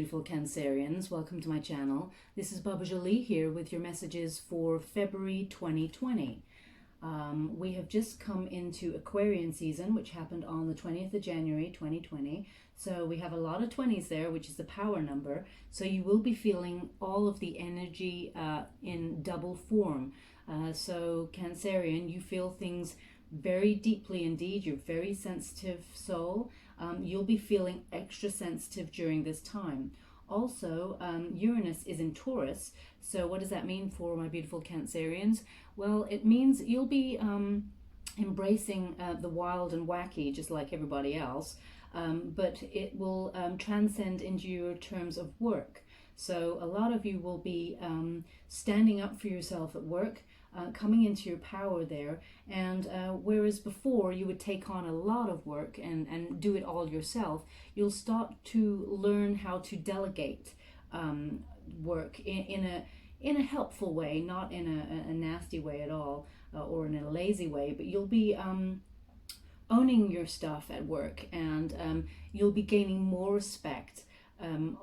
beautiful Cancerians. Welcome to my channel. This is Baba Jolie here with your messages for February 2020. We have just come into Aquarian season, which happened on the 20th of January 2020. So we have a lot of 20s there, which is the power number. So you will be feeling all of the energy in double form. So Cancerian, you feel things very deeply indeed. You're a very sensitive soul. You'll be feeling extra sensitive during this time. Also, Uranus is in Taurus. So what does that mean for my beautiful Cancerians? Well, it means you'll be embracing the wild and wacky, just like everybody else. But it will transcend into your terms of work. So a lot of you will be standing up for yourself at work, coming into your power there, and whereas before you would take on a lot of work and do it all yourself, you'll start to learn how to delegate work in a helpful way, not in a nasty way at all, or in a lazy way, but you'll be owning your stuff at work, and you'll be gaining more respect.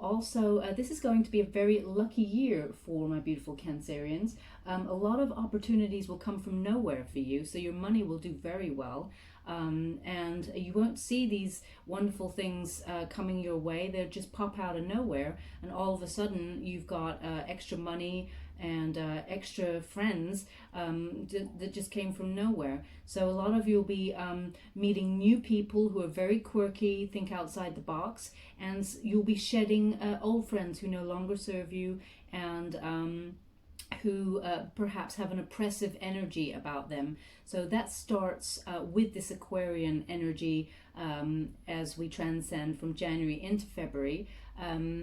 Also, this is going to be a very lucky year for my beautiful Cancerians. A lot of opportunities will come from nowhere for you, so your money will do very well. And you won't see these wonderful things coming your way. They'll just pop out of nowhere, and all of a sudden you've got extra money and extra friends that just came from nowhere. So a lot of you will be meeting new people who are very quirky, think outside the box, and you'll be shedding old friends who no longer serve you, and who perhaps have an oppressive energy about them. So that starts with this Aquarian energy as we transcend from January into February.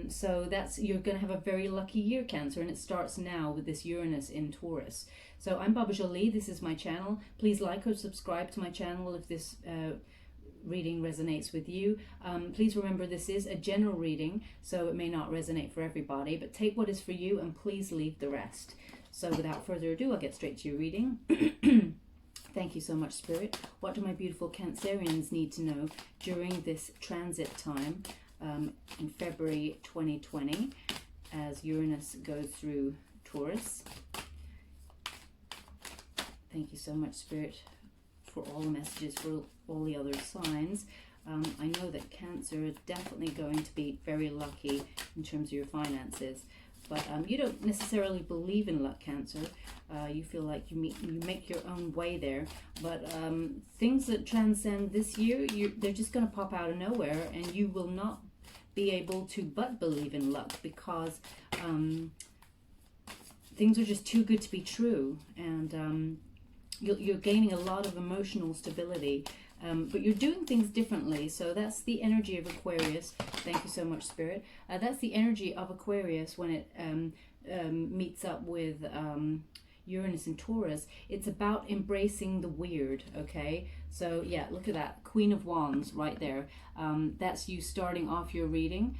So you're going to have a very lucky year, Cancer, and it starts now with this Uranus in Taurus. So I'm Baba Jolie. This is my channel. Please like or subscribe to my channel if this reading resonates with you. Please remember this is a general reading, so it may not resonate for everybody, but take what is for you and please leave the rest. So without further ado, I'll get straight to your reading. Thank you so much, Spirit. What do my beautiful Cancerians need to know during this transit time in February 2020 as Uranus goes through Taurus? Thank you so much, Spirit, for all the messages for all the other signs. I know that Cancer is definitely going to be very lucky in terms of your finances, but you don't necessarily believe in luck, Cancer. You feel like you make your own way there, but things that transcend this year, they're just going to pop out of nowhere, and you will not be able to but believe in luck, because things are just too good to be true, and you're gaining a lot of emotional stability, but you're doing things differently. So that's the energy of Aquarius. Thank you so much, Spirit. That's the energy of Aquarius when it meets up with Uranus and Taurus. It's about embracing the weird, okay? So yeah, look at that. Queen of Wands right there. That's you starting off your reading.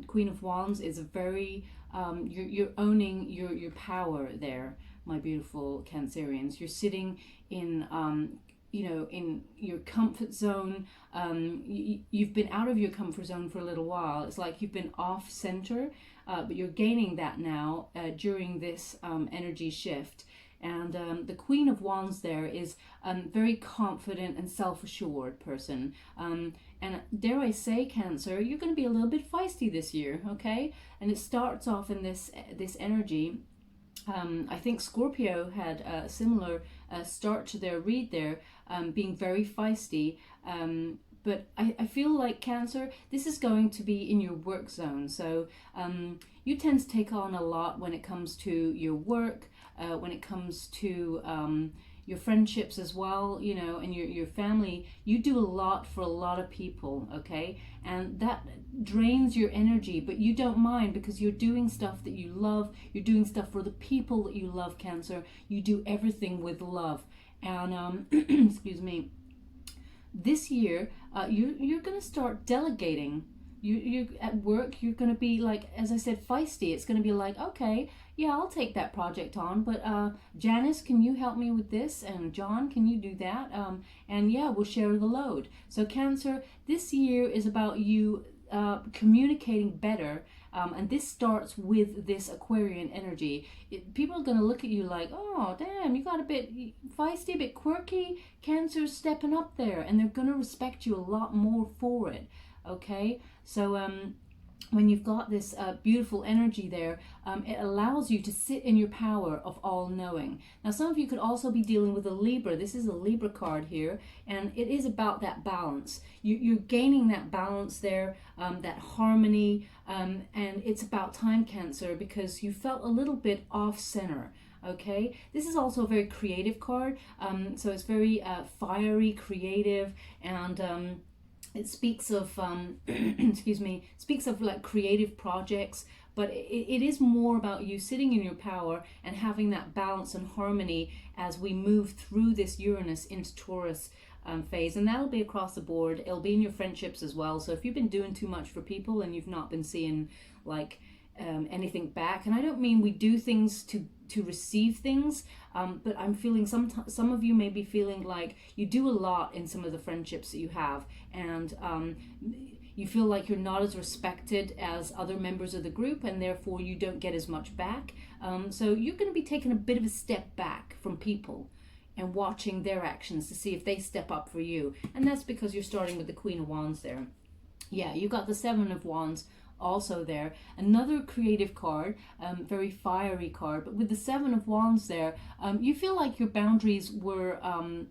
Queen of Wands is a very, you're owning your power there, my beautiful Cancerians. You're sitting in, in your comfort zone. You've been out of your comfort zone for a little while. It's like you've been off center, but you're gaining that now during this energy shift. And the Queen of Wands there is very confident and self-assured person. And dare I say, Cancer, you're going to be a little bit feisty this year, okay? And it starts off in this energy. I think Scorpio had a similar start to their read there, being very feisty. But I feel like, Cancer, this is going to be in your work zone. So you tend to take on a lot when it comes to your work, when it comes to your friendships as well, and your family. You do a lot for a lot of people, okay? And that drains your energy, but you don't mind because you're doing stuff that you love. You're doing stuff for the people that you love, Cancer. You do everything with love. And, excuse me, this year, you're going to start delegating. You at work, you're going to be like, as I said, feisty. It's going to be like, okay, yeah, I'll take that project on, but Janice, can you help me with this? And John, can you do that? And yeah, we'll share the load. So Cancer, this year is about you communicating better. And this starts with this Aquarian energy. People are going to look at you like, oh, damn, you got a bit feisty, a bit quirky. Cancer's stepping up there. And they're going to respect you a lot more for it. Okay? So, when you've got this beautiful energy there, it allows you to sit in your power of all-knowing. Now, some of you could also be dealing with a Libra. This is a Libra card here, and it is about that balance. You're gaining that balance there, that harmony, and it's about time, Cancer, because you felt a little bit off-center. Okay, this is also a very creative card, so it's very fiery, creative, and it speaks of excuse me, speaks of like creative projects, but it is more about you sitting in your power and having that balance and harmony as we move through this Uranus into Taurus phase. And that'll be across the board. It'll be in your friendships as well. So if you've been doing too much for people and you've not been seeing like anything back, and I don't mean we do things to receive things, but I'm feeling some of you may be feeling like you do a lot in some of the friendships that you have, and you feel like you're not as respected as other members of the group, and therefore you don't get as much back. So you're going to be taking a bit of a step back from people and watching their actions to see if they step up for you, and that's because you're starting with the Queen of Wands there. Yeah, you got the Seven of Wands also there. Another creative card, very fiery card, but with the Seven of Wands there, you feel like your boundaries were,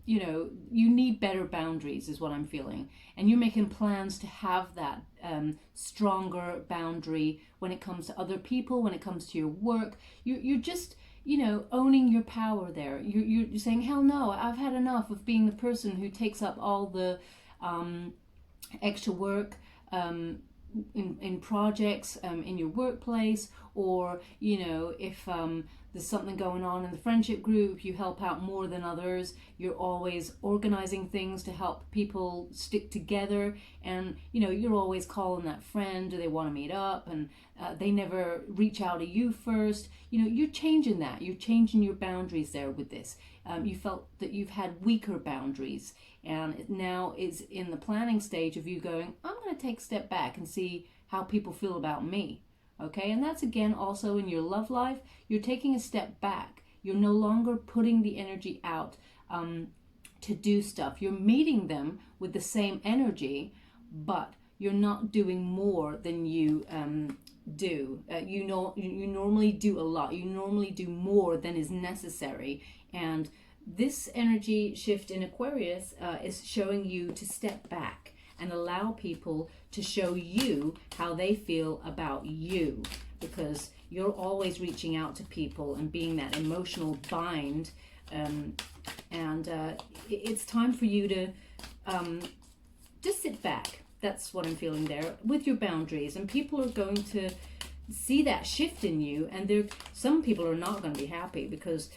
you need better boundaries is what I'm feeling. And you're making plans to have that stronger boundary when it comes to other people, when it comes to your work. You're just, owning your power there. You're saying, hell no, I've had enough of being the person who takes up all the extra work, in projects in your workplace, or if there's something going on in the friendship group, you help out more than others. You're always organizing things to help people stick together, and you're always calling that friend, do they want to meet up, and they never reach out to you first. You're changing that. You're changing your boundaries there with this. You felt that you've had weaker boundaries, and now is in the planning stage of you going, I'm going to take a step back and see how people feel about me. Okay, and that's again also in your love life. You're taking a step back. You're no longer putting the energy out to do stuff. You're meeting them with the same energy, but you're not doing more than you do. You normally do a lot. You normally do more than is necessary, and this energy shift in Aquarius is showing you to step back and allow people to show you how they feel about you, because you're always reaching out to people and being that emotional bind, and it's time for you to just sit back. That's what I'm feeling there with your boundaries, and people are going to see that shift in you, and some people are not going to be happy because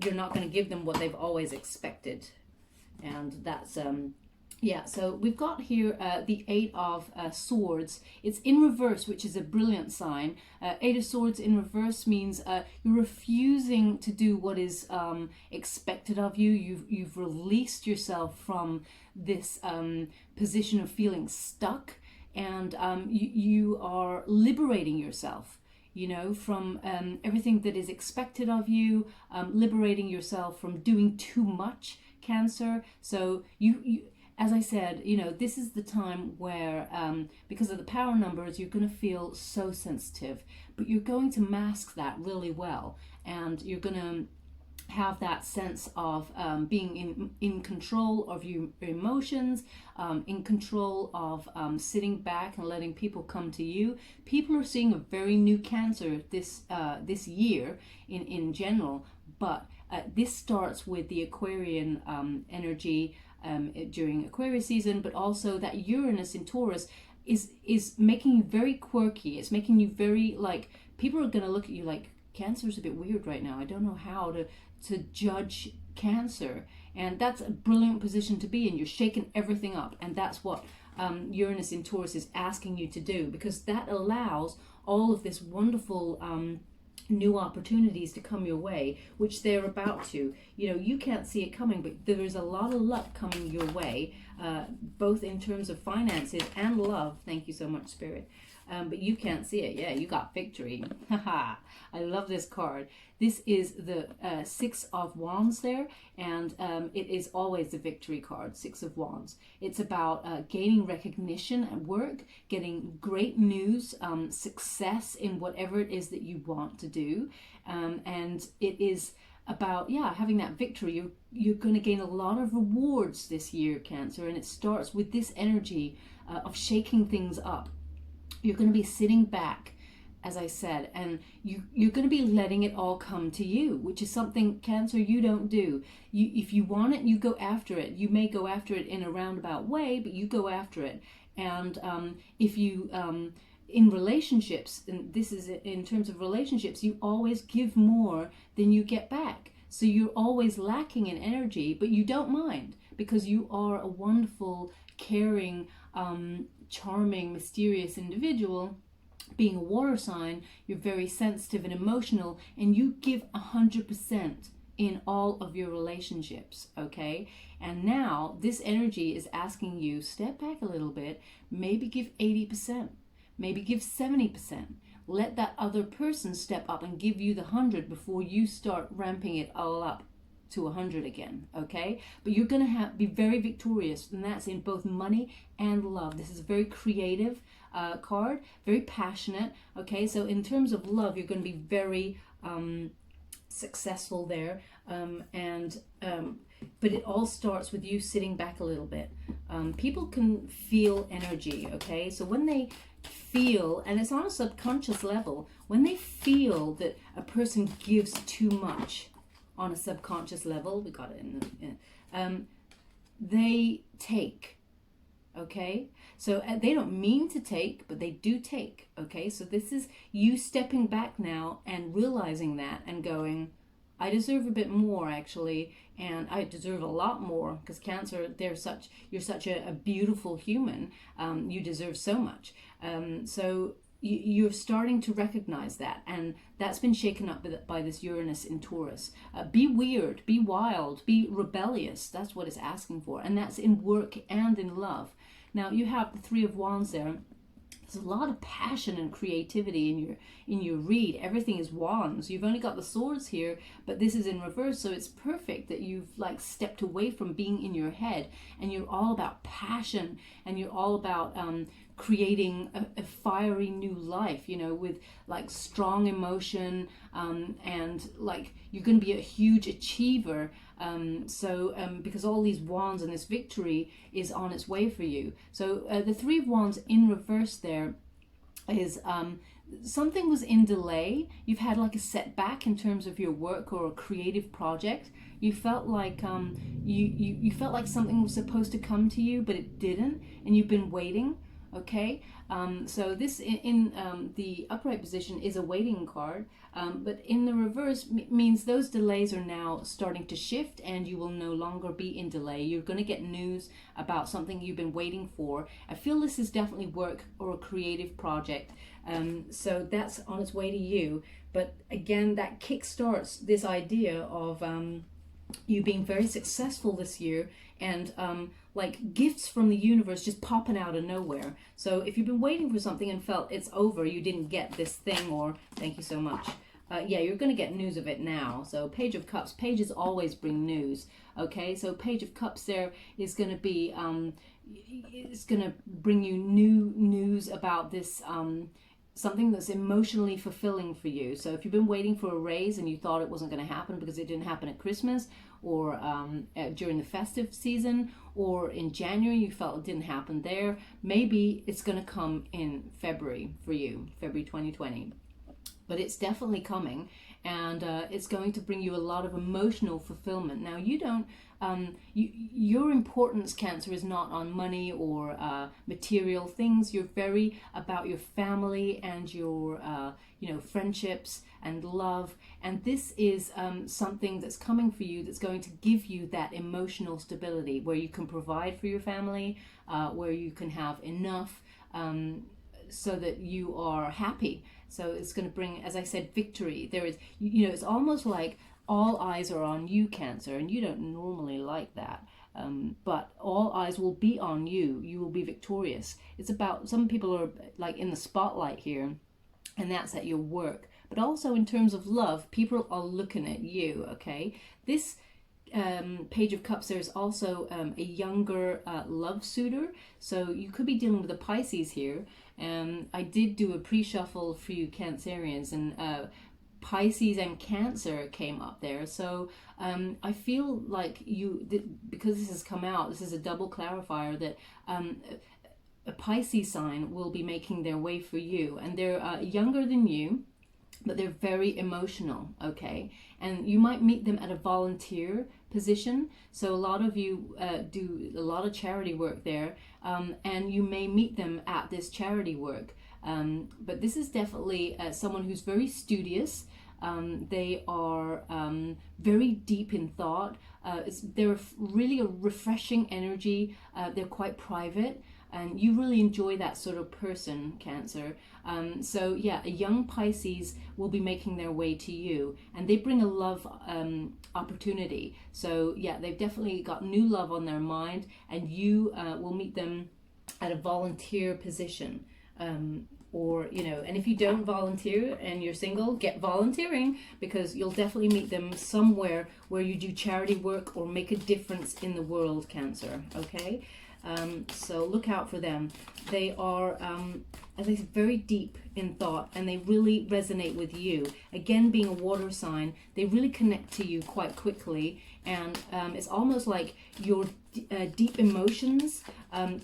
you're not going to give them what they've always expected. And that's so we've got here the Eight of Swords. It's in reverse, which is a brilliant sign. Eight of Swords in reverse means you're refusing to do what is expected of you. You've released yourself from this position of feeling stuck, and you are liberating yourself, from everything that is expected of you, liberating yourself from doing too much, Cancer. So you as I said, this is the time where, because of the power numbers, you're going to feel so sensitive, but you're going to mask that really well, and you're going to have that sense of being in control of your emotions, in control of sitting back and letting people come to you. People are seeing a very new Cancer this year in general, but this starts with the Aquarian energy during Aquarius season, but also that Uranus in Taurus is making you very quirky. It's making you very, like, people are going to look at you like, Cancer's a bit weird right now. I don't know how to judge Cancer. And that's a brilliant position to be in. You're shaking everything up, and that's what Uranus in Taurus is asking you to do, because that allows all of this wonderful new opportunities to come your way, which they're about to. You know, you can't see it coming, but there is a lot of luck coming your way, both in terms of finances and love. Thank you so much, Spirit. But you can't see it. Yeah, you got victory. Haha. I love this card. This is the Six of Wands there, and it is always the victory card, Six of Wands. It's about gaining recognition at work, getting great news, success in whatever it is that you want to do, and it is about, yeah, having that victory. You're going to gain a lot of rewards this year, Cancer, and it starts with this energy of shaking things up. You're going to be sitting back, as I said, and you're going to be letting it all come to you, which is something, Cancer, you don't do. If you want it, you go after it. You may go after it in a roundabout way, but you go after it. And if you, in relationships, and this is in terms of relationships, you always give more than you get back. So you're always lacking in energy, but you don't mind because you are a wonderful, caring, charming, mysterious individual. Being a water sign, you're very sensitive and emotional, and you give 100% in all of your relationships, okay? And now this energy is asking you, step back a little bit, maybe give 80%, maybe give 70%. Let that other person step up and give you the 100 before you start ramping it all up to 100 again, okay? But you're going to be very victorious, and that's in both money and love. This is a very creative card, very passionate, okay? So in terms of love, you're going to be very successful there, but it all starts with you sitting back a little bit. People can feel energy, okay? So when they feel, and it's on a subconscious level, when they feel that a person gives too much on a subconscious level, we got it in they take, okay? So they don't mean to take, but they do take, okay? So this is you stepping back now and realizing that and going, I deserve a bit more, actually, and I deserve a lot more, because Cancer, you're such a beautiful human. You deserve so much. So you're starting to recognize that, and that's been shaken up by this Uranus in Taurus. Be weird, be wild, be rebellious. That's what it's asking for, and that's in work and in love. Now you have the Three of Wands there. There's a lot of passion and creativity in your read. Everything is wands. You've only got the swords here, but this is in reverse, so it's perfect that you've like stepped away from being in your head, and you're all about passion, and you're all about creating a fiery new life, you know, with like strong emotion, and like you're going to be a huge achiever, because all these wands and this victory is on its way for you. So the Three of Wands in reverse there is something was in delay. You've had like a setback in terms of your work or a creative project. You felt like you felt like something was supposed to come to you, but it didn't, and you've been waiting. Okay, so this in the upright position is a waiting card, but in the reverse means those delays are now starting to shift, and you will no longer be in delay. You're going to get news about something you've been waiting for. I feel this is definitely work or a creative project, so that's on its way to you. But again, that kickstarts this idea of you being very successful this year, and like gifts from the universe just popping out of nowhere. So if you've been waiting for something and felt it's over, you didn't get this thing, or thank you so much, yeah, you're going to get news of it now. So Page of Cups, pages always bring news, okay? So Page of Cups there is going to be it's going to bring you new news about this something that's emotionally fulfilling for you. So if you've been waiting for a raise and you thought it wasn't going to happen because it didn't happen at Christmas, or during the festive season, or in January you felt it didn't happen there, maybe it's going to come in February for you, February 2020. But it's definitely coming, and it's going to bring you a lot of emotional fulfillment. Now you don't, your importance, Cancer, is not on money or material things. You're very about your family and your friendships and love, and this is something that's coming for you that's going to give you that emotional stability, where you can provide for your family, where you can have enough, so that you are happy. So it's going to bring, as I said, victory. There is, you know, it's almost like all eyes are on you, Cancer, and you don't normally like that. But all eyes will be on you. You will be victorious. It's about, some people are like in the spotlight here, and that's at your work. But also in terms of love, people are looking at you, okay? This Page of Cups, there's also a younger love suitor. So you could be dealing with a Pisces here. I did do a pre-shuffle for you Cancerians, and Pisces and Cancer came up there. So I feel like because this has come out, this is a double clarifier that a Pisces sign will be making their way for you. And they're younger than you, but they're very emotional, okay? And you might meet them at a volunteer position. So a lot of you do a lot of charity work there, and you may meet them at this charity work. But this is definitely someone who's very studious. They are very deep in thought. They're really a refreshing energy. They're quite private. And you really enjoy that sort of person, Cancer. So yeah, a young Pisces will be making their way to you, and they bring a love opportunity. So yeah, they've definitely got new love on their mind, and you will meet them at a volunteer position. Or, you know, and if you don't volunteer and you're single, get volunteering, because you'll definitely meet them somewhere where you do charity work or make a difference in the world, Cancer, okay? So look out for them. They are, as I said, very deep in thought, and they really resonate with you. Again, being a water sign, they really connect to you quite quickly, and it's almost like your deep emotions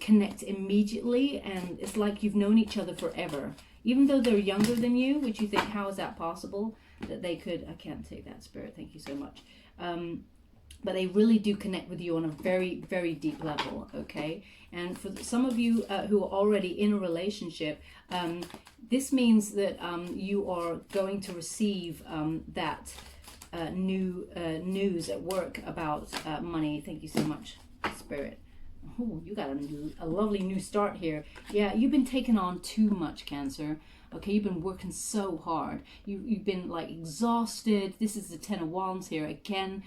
connect immediately, and it's like you've known each other forever. Even though they're younger than you, which you think, how is that possible? That they could, I can't take that, Spirit, thank you so much. But they really do connect with you on a very, very deep level, okay? And for some of you who are already in a relationship, this means that you are going to receive that new news at work about money. Thank you so much, Spirit. Oh, you got a lovely new start here. Yeah, you've been taking on too much, Cancer. Okay, you've been working so hard. You've been like exhausted. This is the Ten of Wands here again.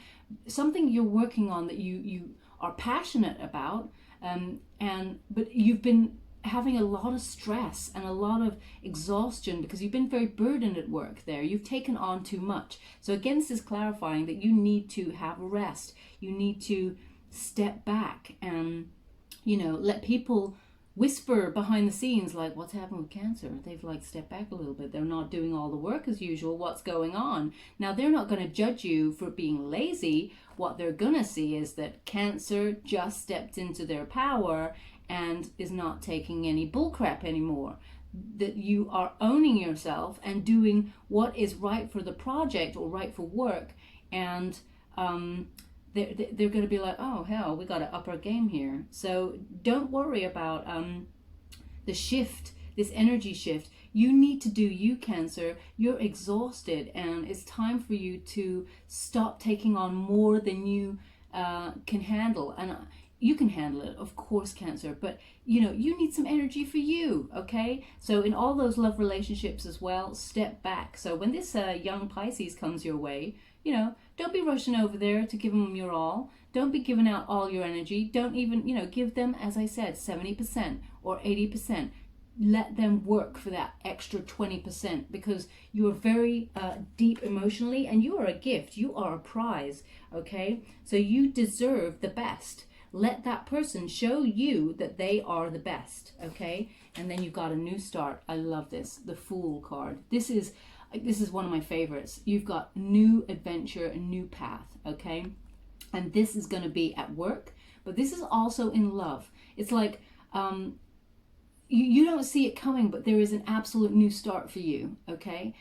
Something you're working on that you are passionate about, but you've been having a lot of stress and a lot of exhaustion because you've been very burdened at work there. You've taken on too much. So again, this is clarifying that you need to have rest. You need to step back and, you know, let people whisper behind the scenes, like, what's happened with Cancer? They've like stepped back a little bit. They're not doing all the work as usual. What's going on? Now, they're not going to judge you for being lazy. What they're going to see is that Cancer just stepped into their power and is not taking any bullcrap anymore. That you are owning yourself and doing what is right for the project or right for work. And they're going to be like, oh, hell, we got to up our game here. So don't worry about the shift, this energy shift. You need to do you, Cancer. You're exhausted, and it's time for you to stop taking on more than you can handle. And you can handle it, of course, Cancer, but you know, you need some energy for you, okay? So in all those love relationships as well, step back. So when this young Pisces comes your way, you know, don't be rushing over there to give them your all. Don't be giving out all your energy. Don't even, you know, give them, as I said, 70% or 80%. Let them work for that extra 20%, because you are very deep emotionally, and you are a gift. You are a prize, okay? So you deserve the best. Let that person show you that they are the best, okay? And then you've got a new start. I love this, the Fool card. This is one of my favorites. You've got new adventure, a new path, okay? And this is going to be at work, but this is also in love. It's like you don't see it coming, but there is an absolute new start for you, okay?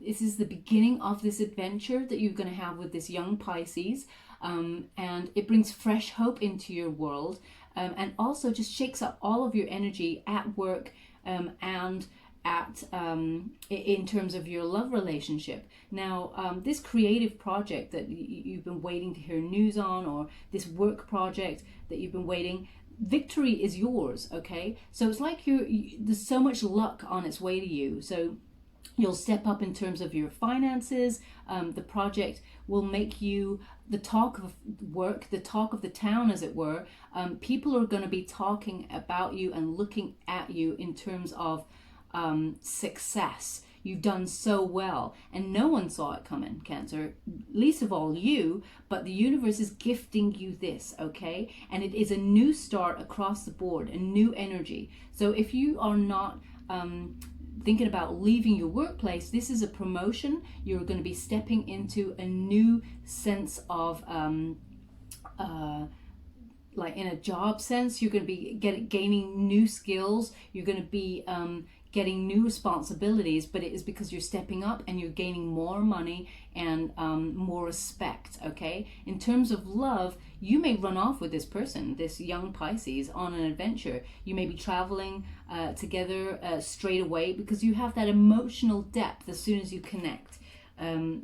This is the beginning of this adventure that you're going to have with this young Pisces, and it brings fresh hope into your world, and also just shakes up all of your energy at work and at in terms of your love relationship. Now, this creative project that you've been waiting to hear news on, or this work project that you've been waiting, victory is yours, okay? So it's like there's so much luck on its way to you. So You'll step up in terms of your finances. The project will make you the talk of work, the talk of the town, as it were. People are going to be talking about you and looking at you in terms of success. You've done so well, and no one saw it coming, Cancer, least of all you, but the universe is gifting you this, okay? And it is a new start across the board, a new energy. So if you are not thinking about leaving your workplace, this is a promotion. You're going to be stepping into a new sense of like in a job sense. You're going to be gaining new skills. You're going to be getting new responsibilities, but it is because you're stepping up and you're gaining more money and more respect, okay? In terms of love, you may run off with this person, this young Pisces, on an adventure. You may be traveling together straight away because you have that emotional depth as soon as you connect.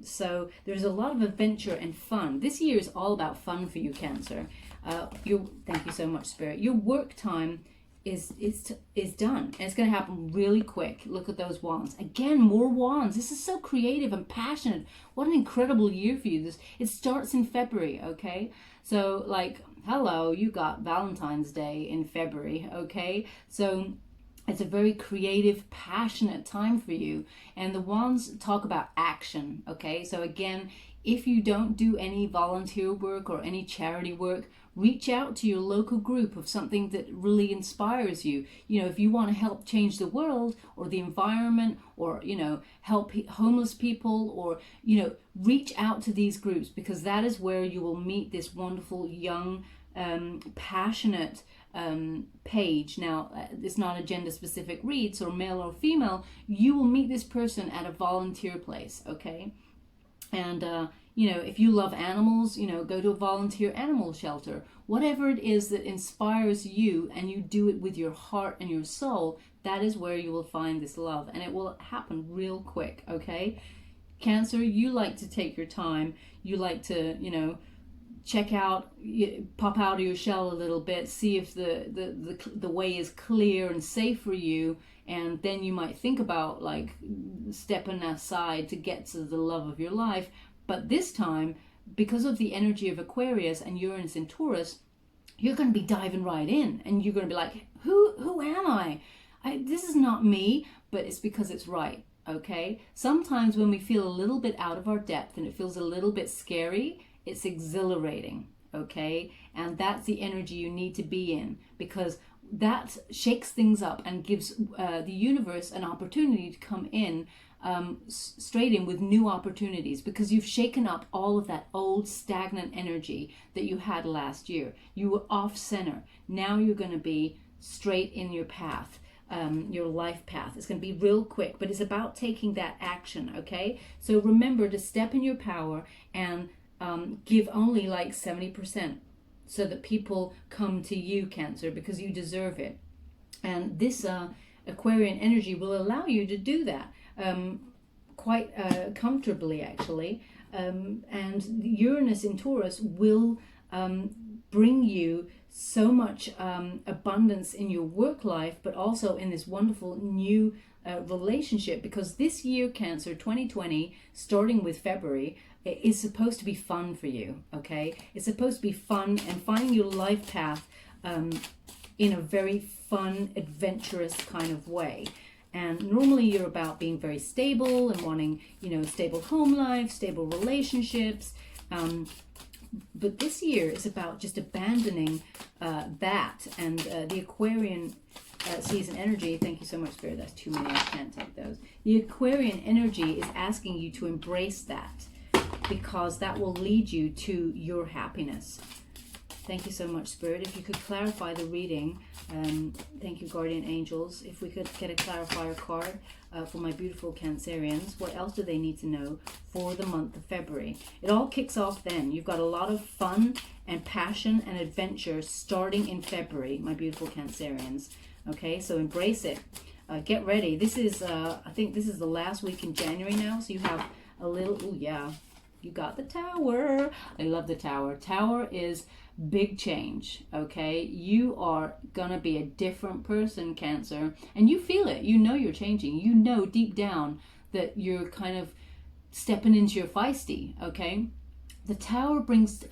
So there's a lot of adventure and fun. This year is all about fun for you, Cancer. Thank you so much, Spirit. Your work time is done, and it's going to happen really quick. Look at those wands again, more wands. This is so creative and passionate. What an incredible year for you. It starts in February, okay? So like, hello, you got Valentine's Day in February, okay? So it's a very creative, passionate time for you. And the wands talk about action, okay? So again, if you don't do any volunteer work or any charity work, reach out to your local group of something that really inspires you. You know, if you want to help change the world or the environment, or, you know, help homeless people, or, you know, reach out to these groups, because that is where you will meet this wonderful, young, passionate page. Now, it's not a gender specific read, so male or female. You will meet this person at a volunteer place, okay? And you know, if you love animals, you know, go to a volunteer animal shelter. Whatever it is that inspires you and you do it with your heart and your soul, that is where you will find this love, and it will happen real quick, okay? Cancer, you like to take your time. You like to, you know, check out, pop out of your shell a little bit, see if the way is clear and safe for you, and then you might think about like stepping aside to get to the love of your life. But this time, because of the energy of Aquarius and Uranus in Taurus, you're going to be diving right in, and you're going to be like, who am I? This is not me, but it's because it's right, okay? Sometimes when we feel a little bit out of our depth and it feels a little bit scary, it's exhilarating, okay? And that's the energy you need to be in, because that shakes things up and gives the universe an opportunity to come in straight in with new opportunities, because you've shaken up all of that old stagnant energy that you had last year. You were off center. Now you're going to be straight in your path, your life path. It's going to be real quick, but it's about taking that action, okay? So remember to step in your power and give only like 70%, so that people come to you, Cancer, because you deserve it. And this Aquarian energy will allow you to do that quite comfortably, actually. And Uranus in Taurus will bring you so much abundance in your work life, but also in this wonderful new relationship, because this year, Cancer, 2020, starting with February, is supposed to be fun for you, okay? It's supposed to be fun and finding your life path in a very fun, adventurous kind of way. And normally you're about being very stable and wanting, you know, stable home life, stable relationships. But this year is about just abandoning that. And the Aquarian season energy, thank you so much, Spirit, that's too many, I can't take those. The Aquarian energy is asking you to embrace that, because that will lead you to your happiness. Thank you so much, Spirit. If you could clarify the reading, thank you, Guardian Angels. If we could get a clarifier card for my beautiful Cancerians, what else do they need to know for the month of February? It all kicks off then. You've got a lot of fun and passion and adventure starting in February, my beautiful Cancerians. Okay, so embrace it. Get ready. This is, I think this is the last week in January now, so you have a little, oh yeah, you got the Tower. I love the Tower. Tower is big change, okay? You are gonna be a different person, Cancer, and you feel it. You know you're changing. You know deep down that you're kind of stepping into your feisty, okay? The Tower brings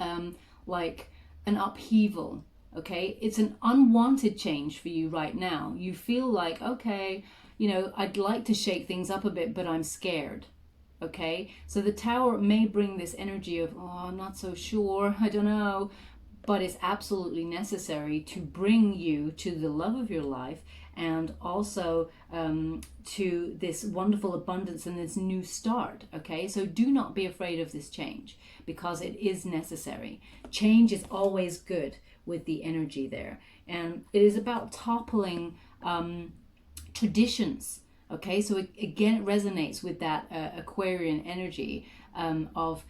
like an upheaval, okay? It's an unwanted change for you right now. You feel like, okay, you know, I'd like to shake things up a bit, but I'm scared, okay? So the Tower may bring this energy of, oh, I'm not so sure, I don't know, but it's absolutely necessary to bring you to the love of your life, and also to this wonderful abundance and this new start, okay? So do not be afraid of this change, because it is necessary. Change is always good with the energy there. And it is about toppling traditions, okay? So again, it resonates with that Aquarian energy of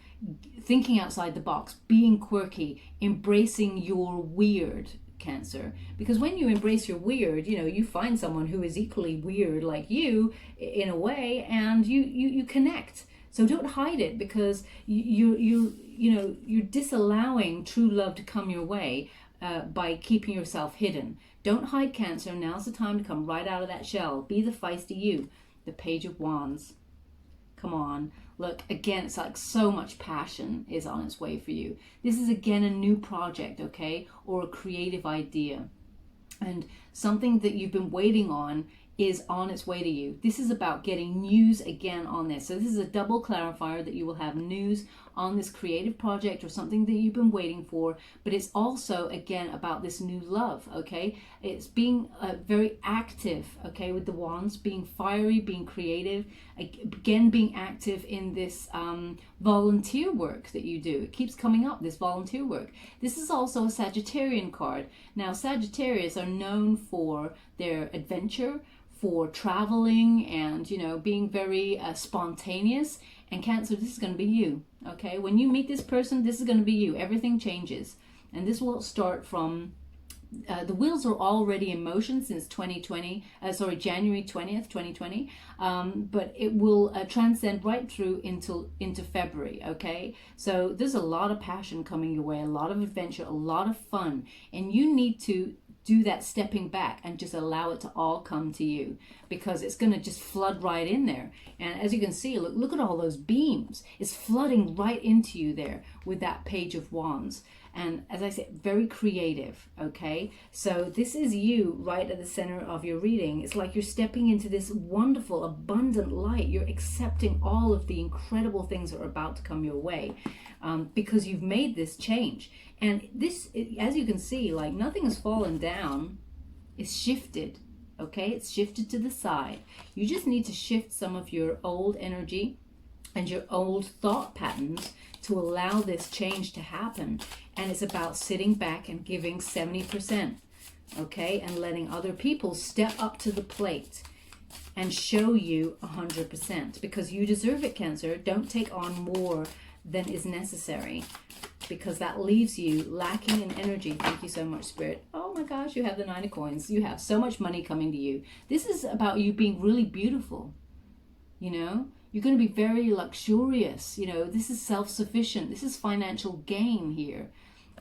thinking outside the box, being quirky, embracing your weird, Cancer. Because when you embrace your weird, you know, you find someone who is equally weird like you in a way, and you connect. So don't hide it, because you're disallowing true love to come your way by keeping yourself hidden. Don't hide, Cancer. Now's the time to come right out of that shell. Be the feisty you. The Page of Wands. Come on. Look, again, it's like so much passion is on its way for you. This is, again, a new project, okay? Or a creative idea. And something that you've been waiting on is on its way to you. This is about getting news again on this. So this is a double clarifier that you will have news on this creative project or something that you've been waiting for. But it's also, again, about this new love, okay? It's being very active, okay, with the Wands, being fiery, being creative, again, being active in this volunteer work that you do. It keeps coming up, this volunteer work. This is also a Sagittarian card. Now, Sagittarius are known for their adventure, for traveling, and, you know, being very spontaneous. And Cancer, this is going to be you, okay? When you meet this person, this is going to be you. Everything changes. And this will start from, the wheels are already in motion since January 20th, 2020. But it will transcend right through into February, okay? So there's a lot of passion coming your way, a lot of adventure, a lot of fun. And you need to do that stepping back and just allow it to all come to you, because it's going to just flood right in there. And as you can see, look at all those beams. It's flooding right into you there with that Page of Wands. And as I said, very creative, okay? So this is you right at the center of your reading. It's like you're stepping into this wonderful, abundant light. You're accepting all of the incredible things that are about to come your way, because you've made this change. And this, as you can see, like nothing has fallen down. It's shifted, okay? It's shifted to the side. You just need to shift some of your old energy and your old thought patterns to allow this change to happen. And it's about sitting back and giving 70%, okay? And letting other people step up to the plate and show you 100%, because you deserve it, Cancer. Don't take on more than is necessary, because that leaves you lacking in energy. Thank you so much, Spirit. Oh my gosh, you have the 9 of Coins. You have so much money coming to you. This is about you being really beautiful, you know? You're going to be very luxurious, you know? This is self-sufficient. This is financial gain here.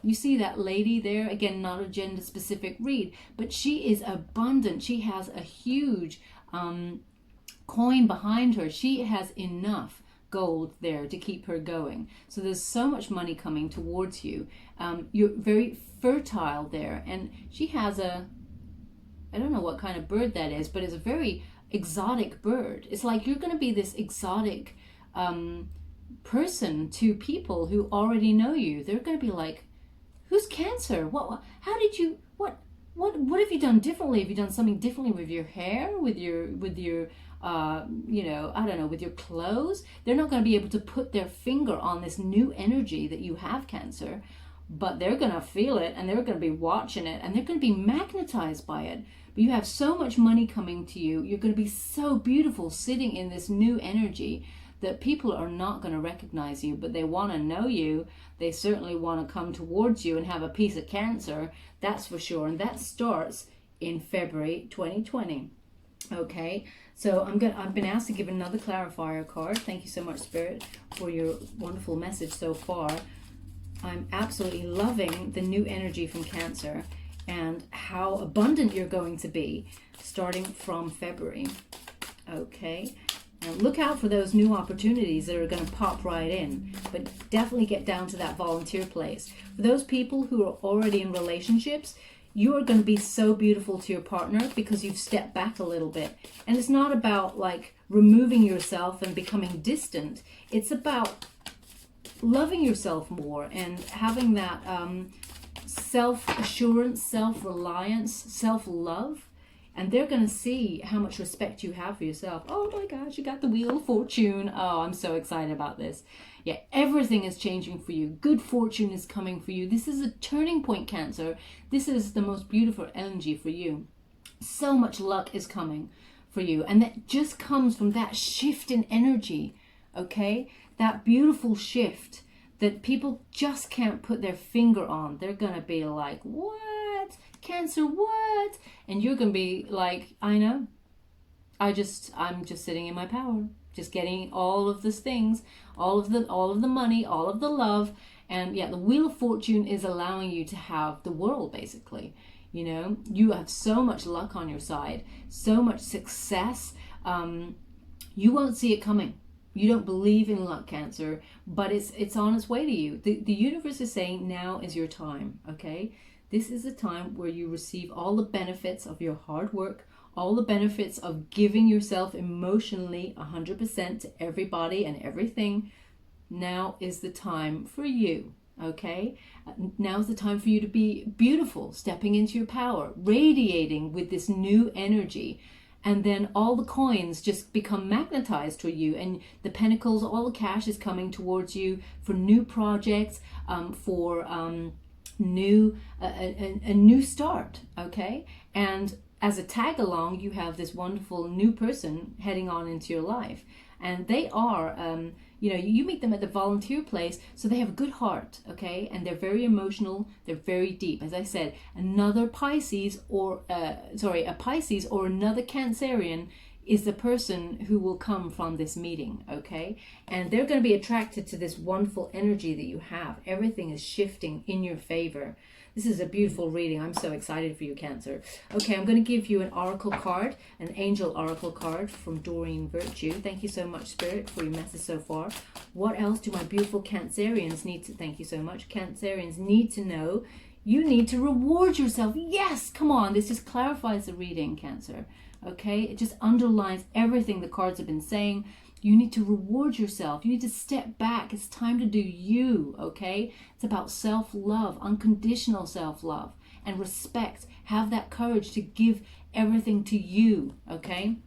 You see that lady there? Again, not a gender-specific read, but she is abundant. She has a huge coin behind her. She has enough gold there to keep her going. So there's so much money coming towards you. You're very fertile there. And she has I don't know what kind of bird that is, but it's a very exotic bird. It's like you're going to be this exotic person to people who already know you. They're going to be like, who's Cancer? How did you, what have you done differently? Have you done something differently with your hair, with your you know, I don't know, with your clothes? They're not going to be able to put their finger on this new energy that you have, Cancer, but they're going to feel it, and they're going to be watching it, and they're going to be magnetized by it. But you have so much money coming to you. You're going to be so beautiful sitting in this new energy that people are not going to recognize you, but they want to know you. They certainly want to come towards you and have a piece of Cancer, that's for sure. And that starts in February 2020. Okay, so I've been asked to give another clarifier card. Thank you so much, Spirit, for your wonderful message so far. I'm absolutely loving the new energy from Cancer and how abundant you're going to be starting from February. Okay, Look out for those new opportunities that are going to pop right in, but definitely get down to that volunteer place. For those people who are already in relationships, you are going to be so beautiful to your partner because you've stepped back a little bit. And it's not about like removing yourself and becoming distant. It's about loving yourself more and having that self-assurance, self-reliance, self-love. And they're going to see how much respect you have for yourself. Oh my gosh, you got the Wheel of Fortune. Oh, I'm so excited about this. Yeah, everything is changing for you. Good fortune is coming for you. This is a turning point, Cancer. This is the most beautiful energy for you. So much luck is coming for you. And that just comes from that shift in energy, okay? That beautiful shift that people just can't put their finger on. They're going to be like, what? Cancer, what? And you're going to be like, I know. I'm just sitting in my power. Just getting all of these things, all of the money, all of the love. And yeah, the Wheel of Fortune is allowing you to have the world, basically. You know, you have so much luck on your side, so much success. You won't see it coming. You don't believe in luck, Cancer, but it's on its way to you. The universe is saying now is your time, okay? This is a time where you receive all the benefits of your hard work, all the benefits of giving yourself emotionally 100% to everybody and everything. Now is the time for you, okay? Now's the time for you to be beautiful, stepping into your power, radiating with this new energy. And then all the coins just become magnetized to you, and the pentacles, all the cash is coming towards you for new projects, for a new start, okay? And as a tag along, you have this wonderful new person heading on into your life, and they are you meet them at the volunteer place, so they have a good heart, okay? And they're very emotional, they're very deep. As I said, a Pisces or another Cancerian is the person who will come from this meeting, okay? And they're going to be attracted to this wonderful energy that you have. Everything is shifting in your favor. This is a beautiful reading. I'm so excited for you, Cancer. Okay, I'm going to give you an oracle card, an angel oracle card from Doreen Virtue. Thank you so much, Spirit, for your message so far. What else do my beautiful Cancerians need to... Thank you so much. Cancerians need to know. You need to reward yourself. Yes, come on. This just clarifies the reading, Cancer. Okay, it just underlines everything the cards have been saying. You need to reward yourself. You need to step back. It's time to do you, okay? It's about self-love, unconditional self-love and respect. Have that courage to give everything to you, okay?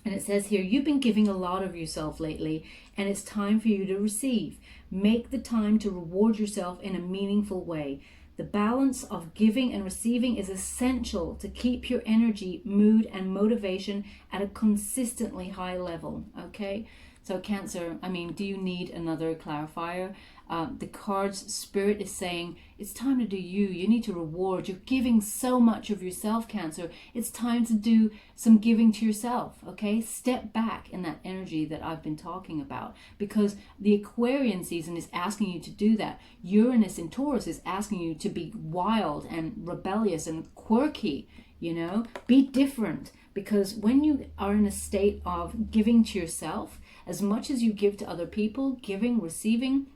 And it says here, you've been giving a lot of yourself lately, and it's time for you to receive. Make the time to reward yourself in a meaningful way. The balance of giving and receiving is essential to keep your energy, mood, and motivation at a consistently high level, okay? So Cancer, do you need another clarifier? The card's Spirit is saying, it's time to do you. You need to reward. You're giving so much of yourself, Cancer. It's time to do some giving to yourself, okay? Step back in that energy that I've been talking about, because the Aquarian season is asking you to do that. Uranus in Taurus is asking you to be wild and rebellious and quirky, Be different, because when you are in a state of giving to yourself, as much as you give to other people, giving, receiving,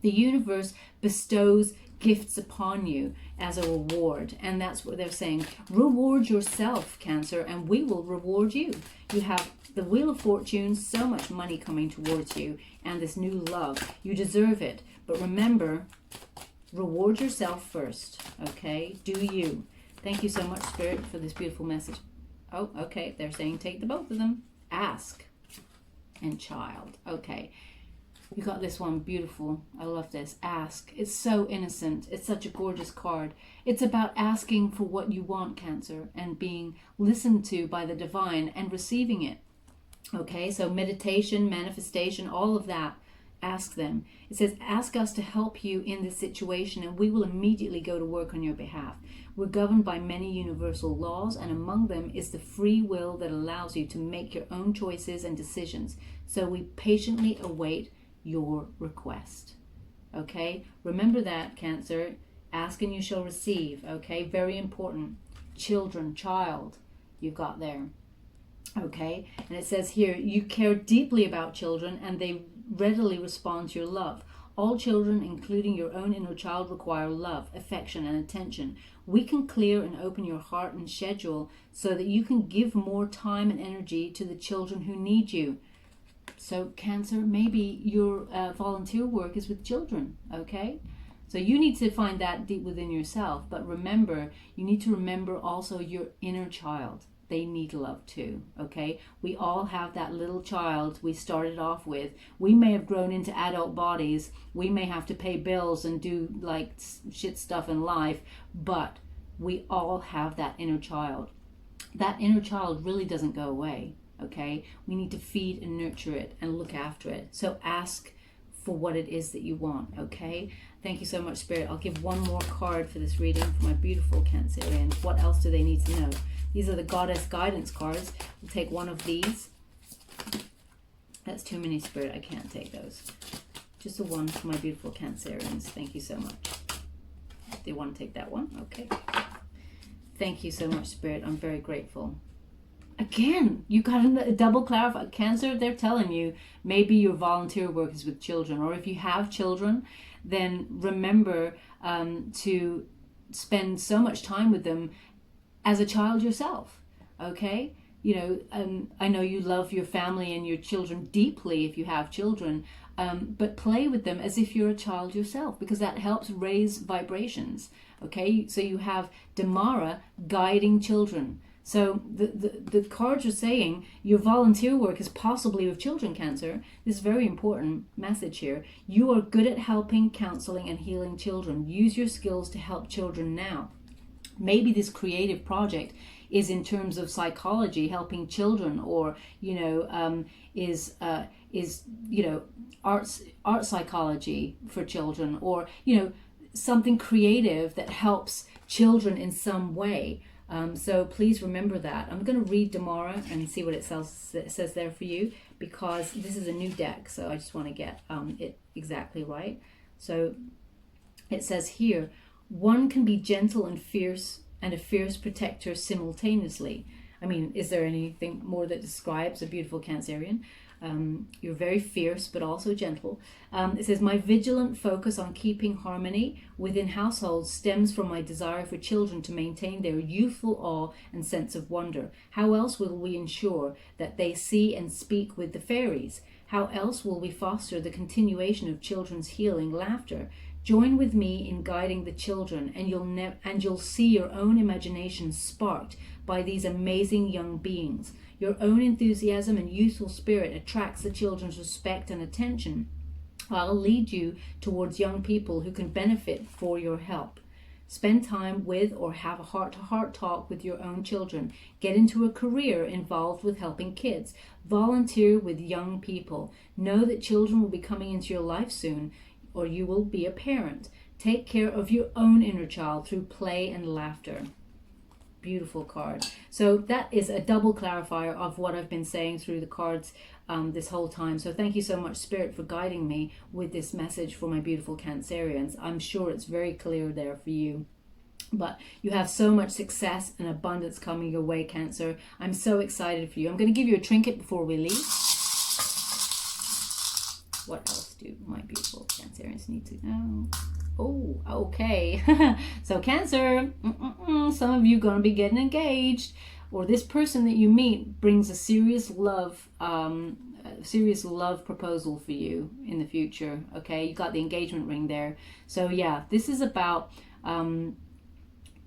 the universe bestows gifts upon you as a reward. And that's what they're saying. Reward yourself, Cancer, and we will reward you. You have the Wheel of Fortune, so much money coming towards you, and this new love. You deserve it. But remember, reward yourself first, okay? Do you. Thank you so much, Spirit, for this beautiful message. Oh, okay. They're saying take the both of them. Ask and child. Okay. You got this one, beautiful. I love this. Ask. It's so innocent. It's such a gorgeous card. It's about asking for what you want, Cancer, and being listened to by the divine and receiving it. Okay, so meditation, manifestation, all of that. Ask them. It says, ask us to help you in this situation, and we will immediately go to work on your behalf. We're governed by many universal laws, and among them is the free will that allows you to make your own choices and decisions. So we patiently await your request. Okay, remember that, Cancer. Ask and you shall receive. Okay, very important. Children, child, you've got there. Okay, and it says here, you care deeply about children and they readily respond to your love. All children, including your own inner child, require love, affection, and attention. We can clear and open your heart and schedule so that you can give more time and energy to the children who need you. So Cancer, maybe your volunteer work is with children, okay? So you need to find that deep within yourself. But remember, you need to remember also your inner child. They need love too, okay? We all have that little child we started off with. We may have grown into adult bodies. We may have to pay bills and do like shit stuff in life, but we all have that inner child. That inner child really doesn't go away, okay? We need to feed and nurture it and look after it. So ask for what it is that you want, okay? Thank you so much, Spirit. I'll give one more card for this reading for my beautiful Cancerians. What else do they need to know? These are the Goddess Guidance cards. We'll take one of these. That's too many, Spirit. I can't take those. Just the one for my beautiful Cancerians. Thank you so much. Do you want to take that one? Okay. Thank you so much, Spirit. I'm very grateful. Again, you got a double clarify. Cancer, they're telling you maybe your volunteer work is with children, or if you have children, then remember to spend so much time with them as a child yourself, okay? You know, I know you love your family and your children deeply if you have children, but play with them as if you're a child yourself, because that helps raise vibrations, okay? So you have Damara guiding children. So the cards are saying your volunteer work is possibly with children, Cancer. This is a very important message here. You are good at helping, counseling, and healing children. Use your skills to help children now. Maybe this creative project is in terms of psychology, helping children, or is art psychology for children, or something creative that helps children in some way. So please remember that. I'm going to read Damara and see what it says there for you, because this is a new deck, so I just want to get it exactly right. So it says here, one can be gentle and a fierce protector simultaneously. I mean, is there anything more that describes a beautiful Cancerian? You're very fierce, but also gentle. It says, my vigilant focus on keeping harmony within households stems from my desire for children to maintain their youthful awe and sense of wonder. How else will we ensure that they see and speak with the fairies? How else will we foster the continuation of children's healing laughter? Join with me in guiding the children, and you'll see your own imagination sparked by these amazing young beings. Your own enthusiasm and youthful spirit attracts the children's respect and attention. I'll lead you towards young people who can benefit for your help. Spend time with or have a heart-to-heart talk with your own children. Get into a career involved with helping kids. Volunteer with young people. Know that children will be coming into your life soon, or you will be a parent. Take care of your own inner child through play and laughter. Beautiful card. So that is a double clarifier of what I've been saying through the cards this whole time. So thank you so much, Spirit, for guiding me with this message for my beautiful Cancerians. I'm sure it's very clear there for you. But you have so much success and abundance coming your way, Cancer. I'm so excited for you. I'm going to give you a trinket before we leave. What else do my beautiful Cancerians need to know? Oh, okay. So Cancer, some of you going to be getting engaged, or this person that you meet brings a serious love proposal for you in the future. Okay, you got the engagement ring there. So yeah, this is about a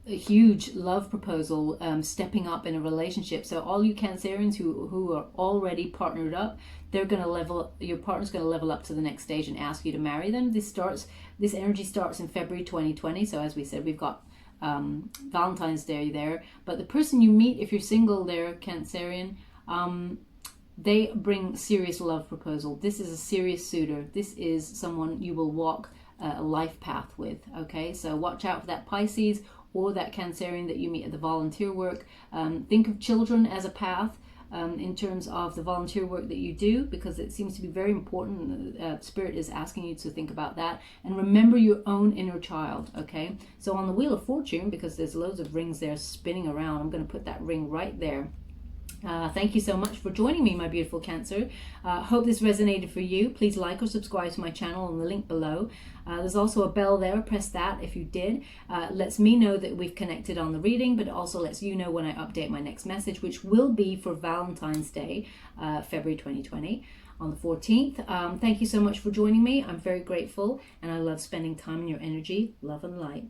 huge love proposal, stepping up in a relationship. So all you Cancerians who are already partnered up, your partner's going to level up to the next stage and ask you to marry them. This energy starts in February 2020. So as we said, we've got Valentine's Day there. But the person you meet, if you're single there, Cancerian, they bring serious love proposal. This is a serious suitor. This is someone you will walk a life path with. Okay, so watch out for that Pisces or that Cancerian that you meet at the volunteer work. Think of children as a path in terms of the volunteer work that you do, because it seems to be very important. Spirit is asking you to think about that. And remember your own inner child, okay? So on the Wheel of Fortune, because there's loads of rings there spinning around, I'm going to put that ring right there. Thank you so much for joining me, my beautiful Cancer. Hope this resonated for you. Please like or subscribe to my channel on the link below. There's also a bell there. Press that if you did. Lets me know that we've connected on the reading, but it also lets you know when I update my next message, which will be for Valentine's Day, February 2020. On the 14th. Thank you so much for joining me. I'm very grateful, and I love spending time in your energy. Love and light.